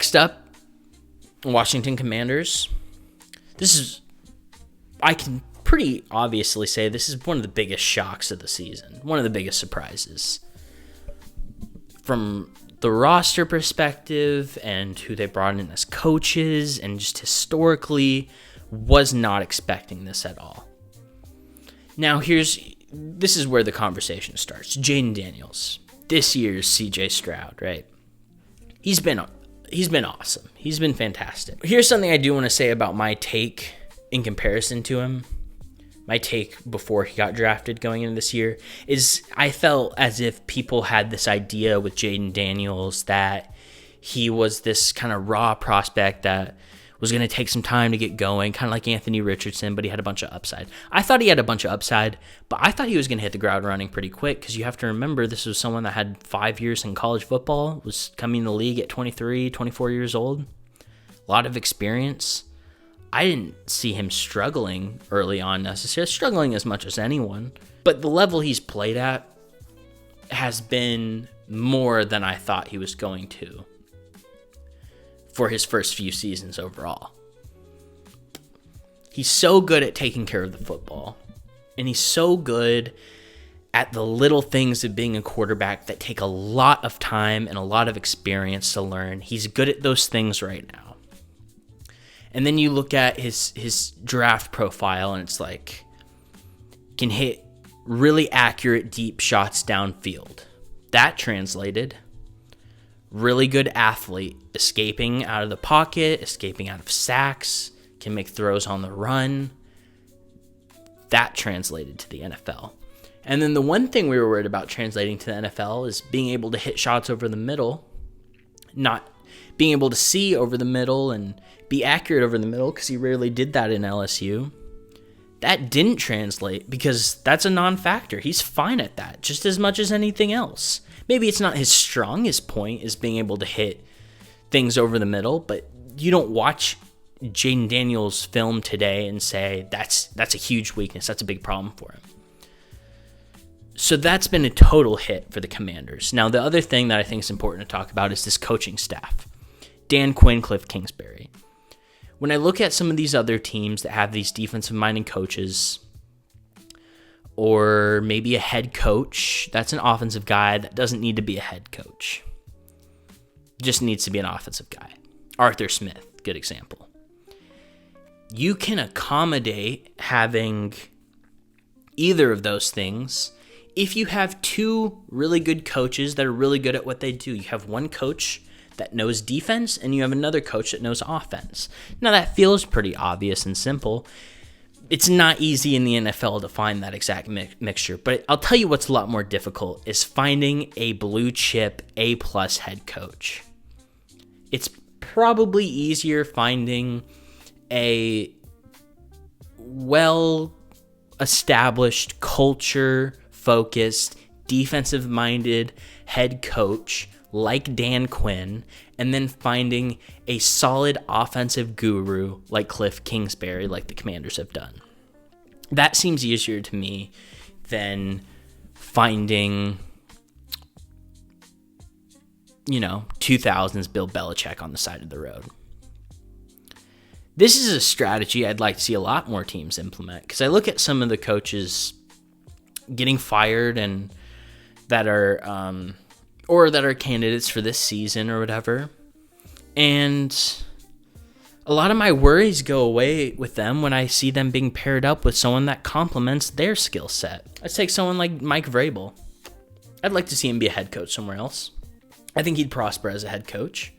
Next up, Washington Commanders. I can pretty obviously say this is one of the biggest shocks of the season. One of the biggest surprises. From the roster perspective and who they brought in as coaches and just historically, was not expecting this at all. Now this is where the conversation starts. Jayden Daniels, this year's CJ Stroud, right? He's been awesome. He's been fantastic. Here's something I do want to say about my take in comparison to him. My take before he got drafted going into this year is I felt as if people had this idea with Jayden Daniels that he was this kind of raw prospect that was going to take some time to get going, kind of like Anthony Richardson, but he had a bunch of upside. I thought he had a bunch of upside, but I thought he was going to hit the ground running pretty quick because you have to remember this was someone that had 5 years in college football, was coming in the league at 23, 24 years old. A lot of experience. I didn't see him struggling early on necessarily, struggling as much as anyone, but the level he's played at has been more than I thought he was going to for his first few seasons overall. He's so good at taking care of the football, and he's so good at the little things of being a quarterback that take a lot of time and a lot of experience to learn. He's good at those things right now. And then you look at his draft profile, and it's like, can hit really accurate deep shots downfield. That translated. Really good athlete, escaping out of the pocket, escaping out of sacks, can make throws on the run. That translated to the NFL. And then the one thing we were worried about translating to the NFL is being able to hit shots over the middle, not being able to see over the middle and be accurate over the middle, because he rarely did that in LSU. That didn't translate because that's a non-factor. He's fine at that, just as much as anything else. Maybe it's not his strongest point is being able to hit things over the middle, but you don't watch Jayden Daniels' film today and say that's a huge weakness. That's a big problem for him. So that's been a total hit for the Commanders. Now, the other thing that I think is important to talk about is this coaching staff. Dan Quinn, Cliff Kingsbury. When I look at some of these other teams that have these defensive-minded coaches, or maybe a head coach that's an offensive guy that doesn't need to be a head coach, just needs to be an offensive guy. Arthur Smith, good example. You can accommodate having either of those things if you have two really good coaches that are really good at what they do. You have one coach that knows defense, and you have another coach that knows offense. Now, that feels pretty obvious and simple. It's not easy in the NFL to find that exact mixture, but I'll tell you what's a lot more difficult is finding a blue chip A+ head coach. It's probably easier finding a well-established, culture-focused, defensive-minded head coach like Dan Quinn, and then finding a solid offensive guru like Cliff Kingsbury, like the Commanders have done. That seems easier to me than finding, 2000s Bill Belichick on the side of the road. This is a strategy I'd like to see a lot more teams implement, because I look at some of the coaches getting fired and that are candidates for this season or whatever. And a lot of my worries go away with them when I see them being paired up with someone that complements their skill set. Let's take someone like Mike Vrabel. I'd like to see him be a head coach somewhere else. I think he'd prosper as a head coach.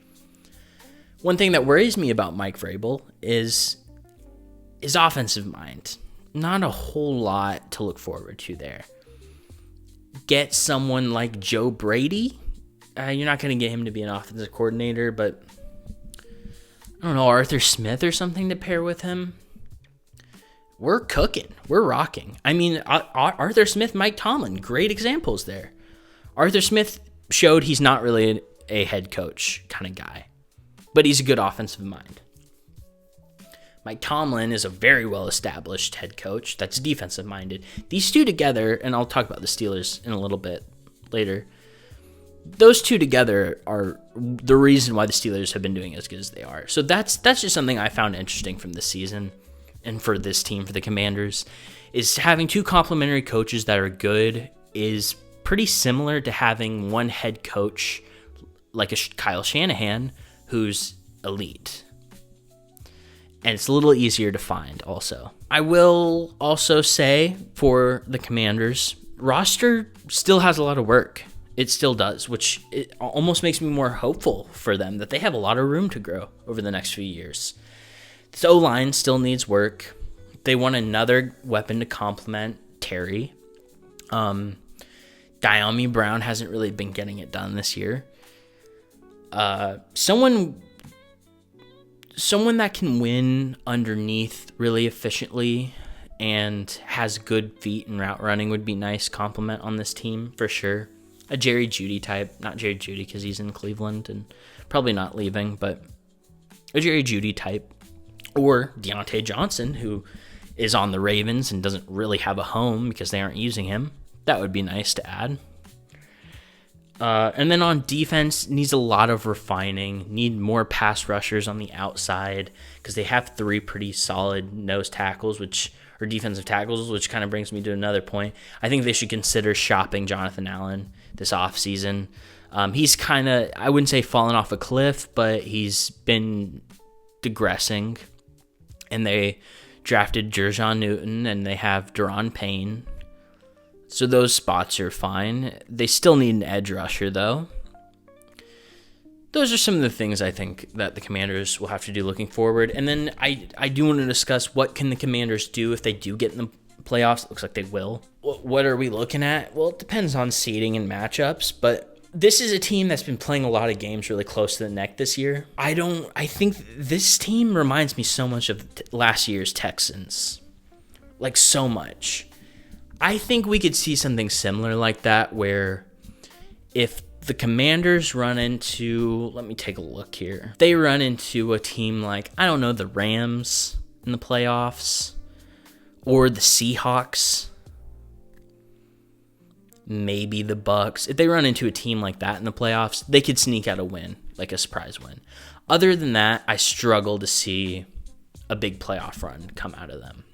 One thing that worries me about Mike Vrabel is his offensive mind. Not a whole lot to look forward to there. Get someone like Joe Brady. You're not going to get him to be an offensive coordinator, but I don't know, Arthur Smith or something to pair with him. We're cooking. We're rocking. I mean, Arthur Smith, Mike Tomlin, great examples there. Arthur Smith showed he's not really a head coach kind of guy, but he's a good offensive mind. Mike Tomlin is a very well-established head coach that's defensive-minded. These two together, and I'll talk about the Steelers in a little bit later, those two together are the reason why the Steelers have been doing as good as they are. So that's just something I found interesting from this season and for this team, for the Commanders, is having two complementary coaches that are good is pretty similar to having one head coach like a Kyle Shanahan who's elite. And it's a little easier to find also. I will also say for the Commanders, roster still has a lot of work. It still does, which it almost makes me more hopeful for them that they have a lot of room to grow over the next few years. The O-line still needs work. They want another weapon to complement Terry. Diami Brown hasn't really been getting it done this year. Someone that can win underneath really efficiently and has good feet and route running would be nice compliment on this team for sure. A Jerry Jeudy type, not Jerry Jeudy because he's in Cleveland and probably not leaving, but a Jerry Jeudy type, or Deontay Johnson, who is on the Ravens and doesn't really have a home because they aren't using him. That would be nice to add. And then on defense, needs a lot of refining, need more pass rushers on the outside because they have three pretty solid nose tackles, or defensive tackles, which kind of brings me to another point. I think they should consider shopping Jonathan Allen this offseason. He's kind of, I wouldn't say fallen off a cliff, but he's been digressing. And they drafted Jerjon Newton, and they have Daron Payne. So those spots are fine. They still need an edge rusher, though. Those are some of the things I think that the Commanders will have to do looking forward. And then I do want to discuss what can the Commanders do if they do get in the playoffs. It looks like they will. What are we looking at? Well, it depends on seeding and matchups, but this is a team that's been playing a lot of games really close to the neck this year. I think this team reminds me so much of last year's Texans. Like, so much. I think we could see something similar like that where if the Commanders run into, let me take a look here. They run into a team like, I don't know, the Rams in the playoffs or the Seahawks, maybe the Bucks. If they run into a team like that in the playoffs, they could sneak out a win, like a surprise win. Other than that, I struggle to see a big playoff run come out of them.